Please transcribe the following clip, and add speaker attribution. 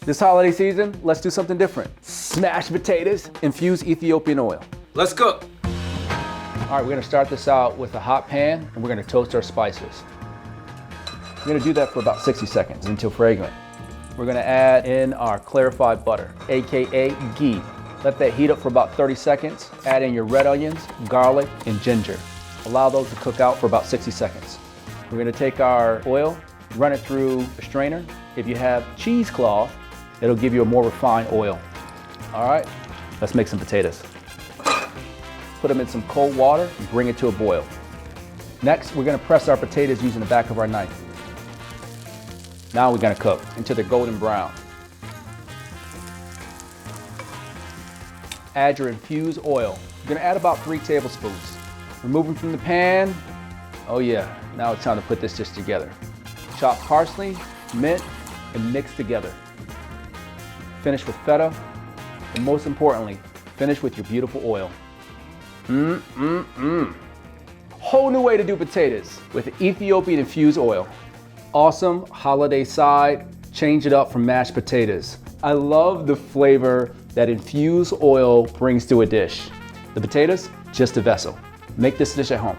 Speaker 1: This holiday season, let's do something different. Smashed potatoes, infused Ethiopian oil.
Speaker 2: Let's cook.
Speaker 1: All right, we're gonna start this out with a hot pan and we're gonna toast our spices. We're gonna do that for about 60 seconds until fragrant. We're gonna add in our clarified butter, AKA ghee. Let that heat up for about 30 seconds. Add in your red onions, garlic, and ginger. Allow those to cook out for about 60 seconds. We're gonna take our oil, run it through a strainer. If you have cheesecloth, it'll give you a more refined oil. All right, let's make some potatoes. Put them in some cold water and bring it to a boil. Next, we're gonna press our potatoes using the back of our knife. Now we're gonna cook until they're golden brown. Add your infused oil. You're gonna add about 3 tablespoons. Remove them from the pan. Oh yeah, now it's time to put this dish together. Chop parsley, mint, and mix together. Finish with feta, and most importantly, finish with your beautiful oil. Whole new way to do potatoes with Ethiopian infused oil. Awesome holiday side, change it up from mashed potatoes. I love the flavor that infused oil brings to a dish. The potatoes, just a vessel. Make this dish at home.